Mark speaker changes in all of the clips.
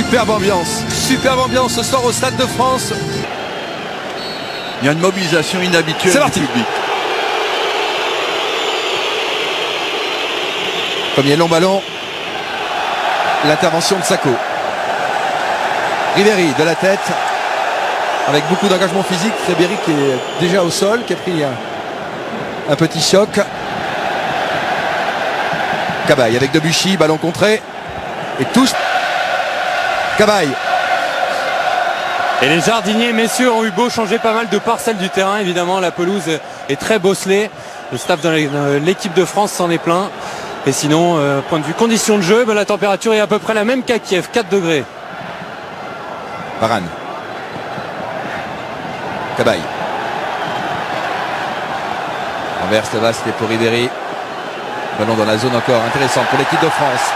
Speaker 1: Superbe ambiance ce soir au Stade de France.
Speaker 2: Il y a une mobilisation inhabituelle
Speaker 1: du
Speaker 2: public.
Speaker 1: Premier long ballon. L'intervention de Sako. Ribéry de la tête. Avec beaucoup d'engagement physique. Ribéry qui est déjà au sol, qui a pris un petit choc. Cabaye avec Debuchy, ballon contré. Et touche. Cabaye.
Speaker 3: Et les jardiniers, messieurs, ont eu beau changer pas mal de parcelles du terrain. Évidemment, la pelouse est très bosselée. Le staff de l'équipe de France s'en est plein. Et sinon, point de vue conditions de jeu, la température est à peu près la même qu'à Kiev, 4 degrés.
Speaker 1: Varane. Cabaye. Renverse le vaste pour Ribéry. Ballon dans la zone encore intéressante pour l'équipe de France.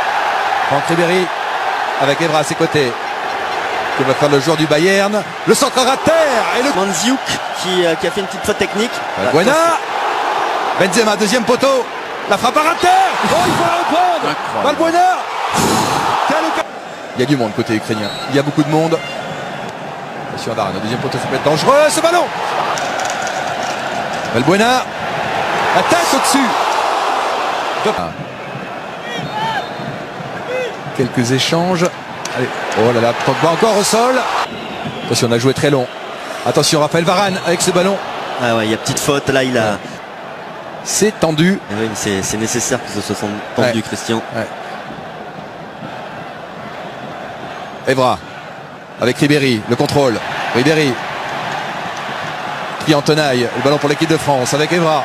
Speaker 1: Franck Ribéry avec Evra à ses côtés. Que va faire le joueur du Bayern. Le centre à terre et le
Speaker 4: Mandzukic qui a fait une petite faute technique.
Speaker 1: Valbuena. Benzema, deuxième poteau. La frappe à terre. Oh, il faut la reprendre. Valbuena. Il y a du monde côté ukrainien. Il y a beaucoup de monde. Attention à Varane. Le deuxième poteau, ça peut être dangereux. Ce ballon. Valbuena. La tête au-dessus. Quelques échanges. Allez. Oh là là, Pogba encore au sol. Attention, on a joué très long. Attention, Raphaël Varane avec ce ballon.
Speaker 4: Ah ouais, il y a petite faute. Là, il a.
Speaker 1: C'est tendu.
Speaker 4: Oui, c'est nécessaire que ce soit tendu,
Speaker 1: ouais.
Speaker 4: Christian.
Speaker 1: Ouais. Evra avec Ribéry, le contrôle. Ribéry. Puis en tenaille, le ballon pour l'équipe de France avec Evra.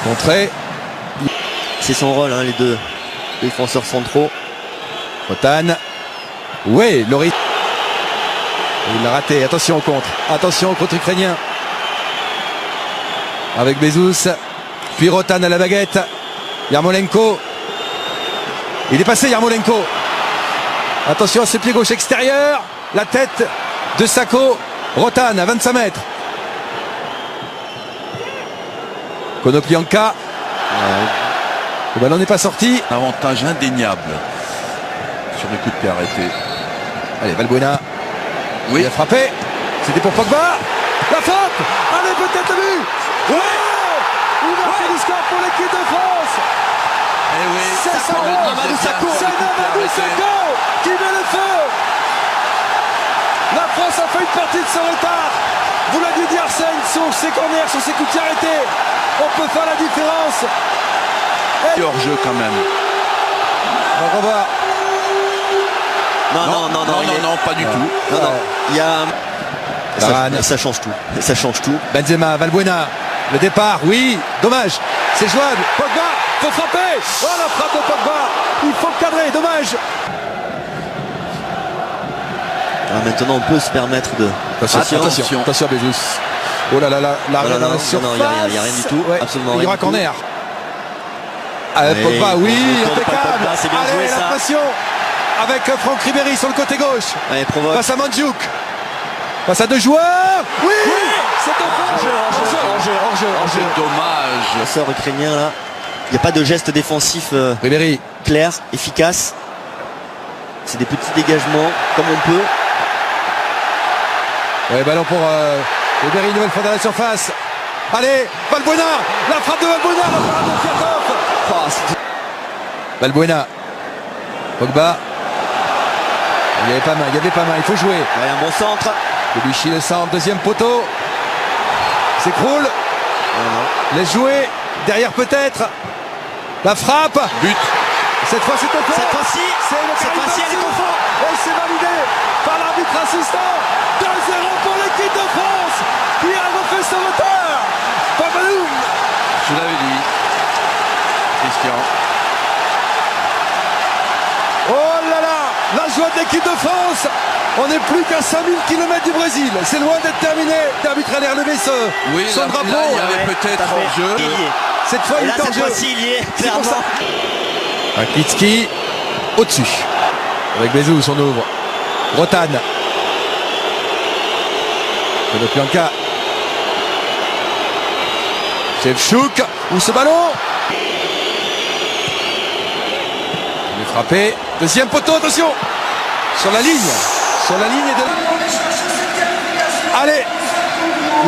Speaker 1: Contré.
Speaker 4: C'est son rôle, hein, les deux défenseurs centraux.
Speaker 1: Rotan. Oui, Loris. Il l'a raté. Attention au contre. Attention au contre ukrainien. Avec Bezous. Puis Rotan à la baguette. Yarmolenko. Il est passé, Yarmolenko. Attention à ses pieds gauche extérieur. La tête de Sako. Rotan à 25 mètres. Konoplyanka. Le ballon n'est pas sorti.
Speaker 2: Un avantage indéniable sur les coups de pied arrêtés.
Speaker 1: Allez, Valbuena.
Speaker 2: Oui.
Speaker 1: Il a frappé. C'était pour Pogba. La faute. Allez, peut-être le but. Oui. Ouverture du score pour l'équipe de France.
Speaker 2: Eh oui,
Speaker 1: C'est ça.
Speaker 2: Mamadou Sakho.
Speaker 1: C'est Mamadou Sakho qui met le feu. La France a fait une partie de son retard. Vous l'aviez dit, Arsène, sur ses corners, sur ses coups de pied arrêtés. On peut faire la différence.
Speaker 2: Hors-jeu quand même.
Speaker 1: On revoit.
Speaker 4: Non,
Speaker 2: pas du tout.
Speaker 4: Non. Il y a.
Speaker 1: Varane.
Speaker 4: Ça change tout. Ça change tout.
Speaker 1: Benzema, Valbuena. Le départ, oui. Dommage. C'est jouable. Pogba. Faut frapper. Oh, la frappe de Pogba. Il faut cadrer. Dommage.
Speaker 4: Alors maintenant, on peut se permettre de.
Speaker 1: Attention, Bezos. Oh là là, la surface.
Speaker 4: Non, il n'y a rien du tout.
Speaker 1: Ouais.
Speaker 4: Absolument
Speaker 1: Il y
Speaker 4: rien.
Speaker 1: aura
Speaker 4: Du tout.
Speaker 1: corner. Pogba, oui, impeccable.
Speaker 4: C'est bien joué,
Speaker 1: Allez,
Speaker 4: ça.
Speaker 1: la pression avec Franck Ribéry sur le côté gauche.
Speaker 4: Allez, provoque.
Speaker 1: Passe à Mandzukic. Passe à deux joueurs. Oui, c'est
Speaker 2: Hors-jeu, dommage.
Speaker 4: Le sort ukrainien là. Il n'y a pas de geste défensif
Speaker 1: Ribéry.
Speaker 4: clair, efficace. C'est des petits dégagements comme on peut.
Speaker 1: Ouais, ballon pour Ribéry, nouvelle fois dans la surface. Allez, Valbuena. La frappe de Valbuena. La frappe de Fiatov. Valbuena. Pogba. Il y avait pas main, il faut jouer.
Speaker 4: Ouais, un bon centre.
Speaker 1: Debuchy le centre, deuxième poteau. S'écroule. Laisse jouer. Derrière peut-être. La frappe.
Speaker 2: But.
Speaker 1: Cette fois c'est au fond.
Speaker 4: Cette fois-ci, elle est au fond.
Speaker 1: Et c'est validé par l'arbitre assistant. 2-0 pour l'équipe de France qui a refait son retard. Babaloum.
Speaker 2: Je l'avais dit. Christian.
Speaker 1: Oh là là, la joie de l'équipe de France. On n'est plus qu'à 5000 km du Brésil. C'est loin d'être terminé. L'arbitre allait relever son drapeau.
Speaker 2: Là, il y avait peut-être hors-jeu.
Speaker 1: Cette fois, il est en
Speaker 4: cette
Speaker 1: jeu.
Speaker 4: fois-ci, il y est,
Speaker 1: C'est pour
Speaker 4: clairement.
Speaker 1: ça. Rakitski au-dessus. Avec Bezous, on ouvre. Rotan. Konoplyanka. Shevchuk. Où ce ballon? Frappé. Deuxième poteau, attention. Sur la ligne. Sur la ligne de... Allez.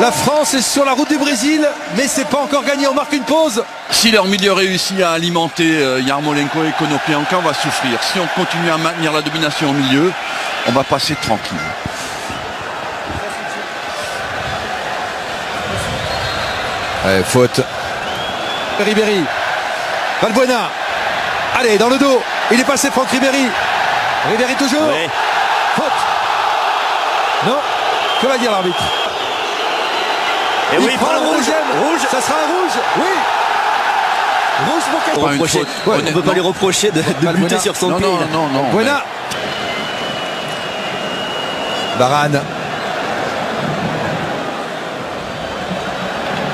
Speaker 1: La France est sur la route du Brésil, mais c'est pas encore gagné. On marque une pause.
Speaker 2: Si leur milieu réussit à alimenter Yarmolenko et Konoplyanka, on va souffrir. Si on continue à maintenir la domination au milieu, on va passer tranquille.
Speaker 1: Ouais, faute. Ribéry. Valbuena. Allez, dans le dos. Il est passé Franck Ribéry. Ribéry toujours.
Speaker 4: Ouais.
Speaker 1: Faute. Non. Que va dire l'arbitre?
Speaker 4: Et
Speaker 1: Il
Speaker 4: oui, il prend le rouge. Rouge.
Speaker 1: Ça sera un rouge. Oui. Rouge pour quel?
Speaker 2: Pas une
Speaker 4: Reprocher.
Speaker 2: faute.
Speaker 4: On ne peut pas lui reprocher de
Speaker 1: Valbuena.
Speaker 4: buter sur son
Speaker 2: Non,
Speaker 4: pied.
Speaker 2: non,
Speaker 4: là.
Speaker 2: non, non.
Speaker 1: Valbuena. Varane.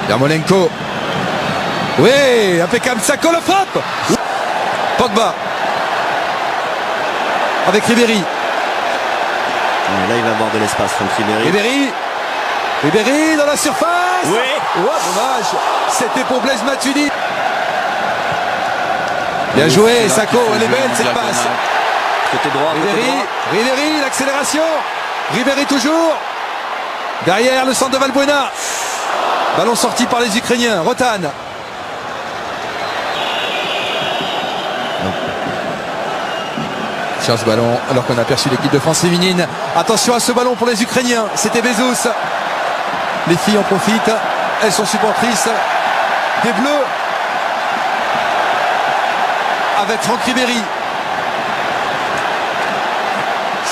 Speaker 1: Yarmolenko. Oui, impeccable. Sako le frappe. Pogba. Avec Ribéry.
Speaker 4: Ouais, là, il va avoir de l'espace, Franck Ribéry.
Speaker 1: Ribéry dans la surface.
Speaker 4: Oui.
Speaker 1: Oh, dommage. C'était pour Blaise Matuidi. Bien joué, Sako. Elle est belle cette passe.
Speaker 4: Côté droit. côté droit.
Speaker 1: Ribéry, l'accélération. Ribéry toujours. Derrière le centre de Valbuena. Ballon sorti par les Ukrainiens. Rotan. Tiens ce ballon alors qu'on a aperçu l'équipe de France féminine. Attention à ce ballon pour les Ukrainiens. C'était Bezos. Les filles en profitent. Elles sont supportrices des Bleus. Avec Franck Ribéry.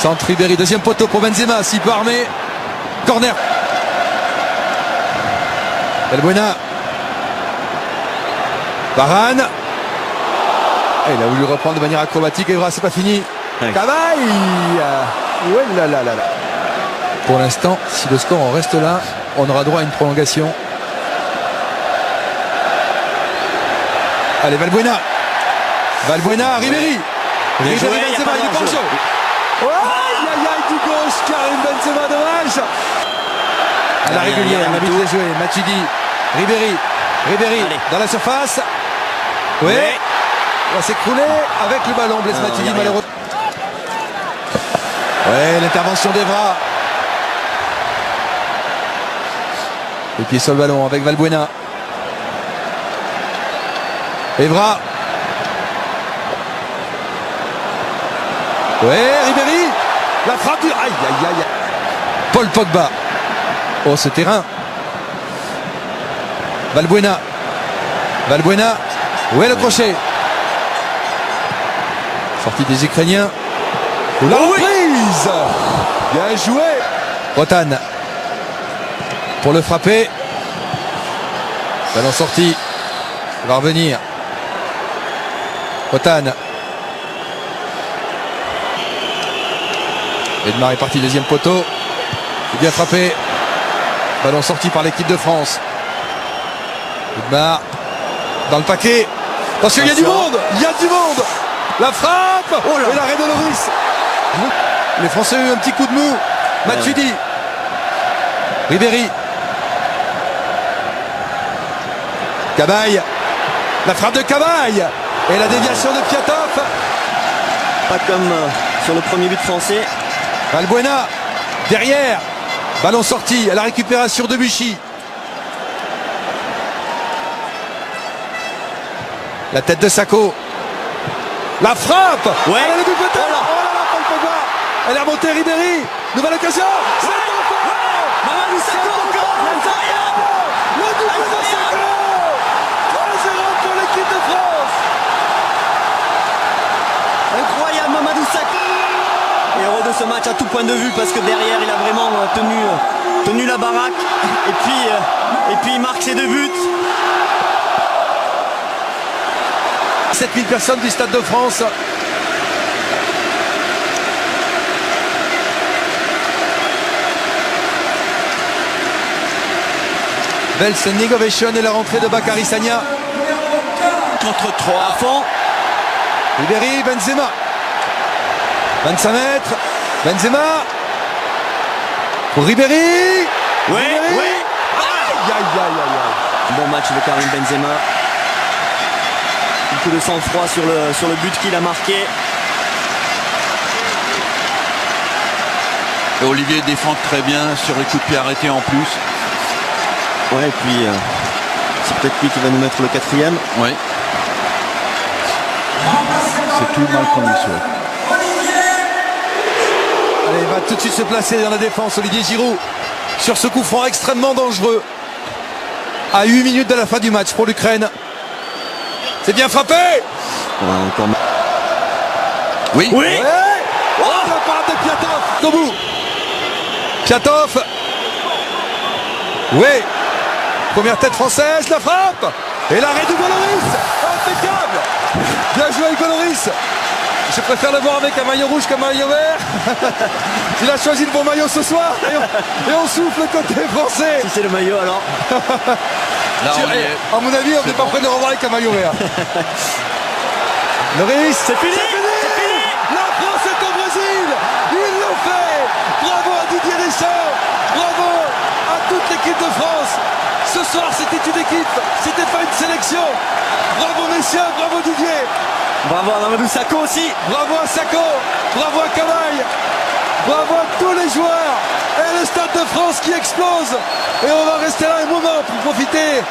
Speaker 1: Centre Ribéry. Deuxième poteau pour Benzema. S'il peut armer. Corner. Valbuena. Varane. Il a voulu reprendre de manière acrobatique. Evra, c'est pas fini.
Speaker 4: Ouais.
Speaker 1: Cavaille. Ouais, là, là, là, là. Pour l'instant, si le score en reste là, on aura droit à une prolongation. Allez, Valbuena. Valbuena, Ribéry.
Speaker 4: Bien joué,
Speaker 1: Ribéry,
Speaker 4: y a
Speaker 1: Benzema,
Speaker 4: pas
Speaker 1: il est pas en
Speaker 4: d'enjeu.
Speaker 1: jeu. Oh, aïe, aïe, aïe, du gauche, Karim Benzema, dommage. À la
Speaker 4: Rien,
Speaker 1: régulière,
Speaker 4: rien du
Speaker 1: l'arbitre
Speaker 4: tout.
Speaker 1: est joué. Matuidi. Ribéry. Ribéry
Speaker 4: Allez.
Speaker 1: dans la surface. Oui.
Speaker 4: Ouais.
Speaker 1: Il va s'écrouler avec le ballon. Blaise
Speaker 4: Non,
Speaker 1: Matuidi,
Speaker 4: y a rien.
Speaker 1: malheureux. Ouais, l'intervention d'Evra. Les pieds sur le ballon avec Valbuena. Evra. Ouais, Ribéry. La frappe du... Aïe, aïe, aïe. Paul Pogba. Oh, ce terrain. Valbuena. Valbuena. Où est le crochet? Sortie des Ukrainiens. La reprise. Bien joué. Rotan. Pour le frapper. Ballon sorti. Il va revenir. Rotan. Edmar est parti, deuxième poteau. Il est bien frappé. Ballon sorti par l'équipe de France. Edmar dans le paquet. Attention, il y a du monde. Il y a du monde. La frappe. Et l'arrêt de Loris. Les Français ont eu un petit coup de mou. Matuidi. Ribéry. Cabaye. La frappe de Cabaye. Et la déviation de Piatov.
Speaker 4: Pas comme sur le premier but français.
Speaker 1: Valbuena. Derrière. Ballon sorti à la récupération de Buchy. La tête de Sako. La frappe.
Speaker 4: Ouais.
Speaker 1: Elle est le but peut-être. Oh là là, Paul Pogba. Elle est remontée Ribéry. Nouvelle occasion. C'est encore.
Speaker 4: Mamadou Sakho encore. Incroyable.
Speaker 1: Le double de Sako. 3-0 pour l'équipe de France.
Speaker 4: Incroyable Mamadou Sakho. Et heureux de ce match à tout point de vue parce que derrière il a vraiment tenu la baraque. Et puis il marque ses deux buts.
Speaker 1: 7000 personnes du Stade de France. Belle standing ovation et la rentrée de Bakary Sagna.
Speaker 2: Contre 3.
Speaker 4: À fond.
Speaker 1: Ribéry, Benzema. 25 mètres. Benzema. Pour Ribéry.
Speaker 4: Ouais,
Speaker 1: Ribéry.
Speaker 4: ouais.
Speaker 1: Aïe, aïe, aïe, aïe, aïe.
Speaker 4: Bon match de Karim Benzema. Un coup de sang-froid sur le but qu'il a marqué.
Speaker 2: Et Olivier défend très bien sur les coups de pied arrêtés en plus.
Speaker 4: Ouais, et puis c'est peut-être lui qui va nous mettre le 4e.
Speaker 2: Oui. C'est tout le mal qu'on lui souhaite.
Speaker 1: Allez, il va tout de suite se placer dans la défense, Olivier Giroud, sur ce coup franc extrêmement dangereux. À 8 minutes de la fin du match pour l'Ukraine. C'est bien frappé.
Speaker 4: Ouais, encore...
Speaker 2: Oui.
Speaker 4: Oui.
Speaker 1: Ouais. Oh, la parade de Piatov, Kobu. Piatov. Oui. Première tête française, la frappe. Et l'arrêt du Goloris. Impeccable. Bien joué avec Goloris. Je préfère le voir avec un maillot rouge qu'un maillot vert. Il a choisi le bon maillot ce soir. Et on souffle côté français.
Speaker 4: Si c'est le maillot alors.
Speaker 2: Là, on y est.
Speaker 1: À mon avis, on n'est pas prêt de le revoir avec un maillot vert. Loris.
Speaker 4: C'est fini.
Speaker 1: La France est au Brésil. Ils l'ont fait. Bravo à Didier Deschamps. Bravo à toute l'équipe de France. Ce soir, c'était une équipe. C'était pas une sélection. Bravo messieurs, bravo Didier.
Speaker 4: Bravo à Mamadou Sakho aussi.
Speaker 1: Bravo à Sakho. Bravo à Kamaï. Bravo à tous les joueurs. Et le Stade de France qui explose. Et on va rester là un moment pour profiter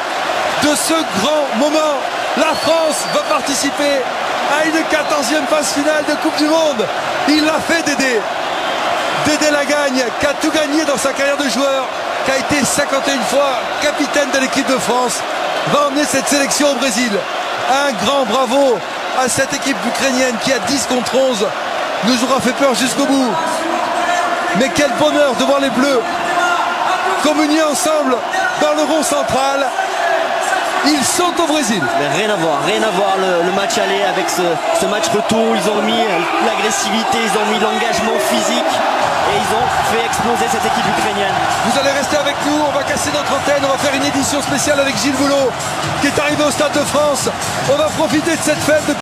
Speaker 1: de ce grand moment. La France va participer à une 14e phase finale de Coupe du Monde. Il l'a fait, Dédé. Dédé Lagagne, qui a tout gagné dans sa carrière de joueur, qui a été 51 fois capitaine de l'équipe de France, va emmener cette sélection au Brésil. Un grand bravo à cette équipe ukrainienne qui, à 10 contre 11, nous aura fait peur jusqu'au bout. Mais quel bonheur de voir les Bleus communier ensemble dans le rond central. Ils sont au Brésil.
Speaker 4: Mais rien à voir le match aller avec ce match retour. Ils ont mis l'agressivité, ils ont mis l'engagement physique et ils ont fait exploser cette équipe ukrainienne.
Speaker 1: Vous allez rester avec nous, on va casser notre antenne, on va faire une édition spéciale avec Gilles Boulot qui est arrivé au Stade de France. On va profiter de cette fête de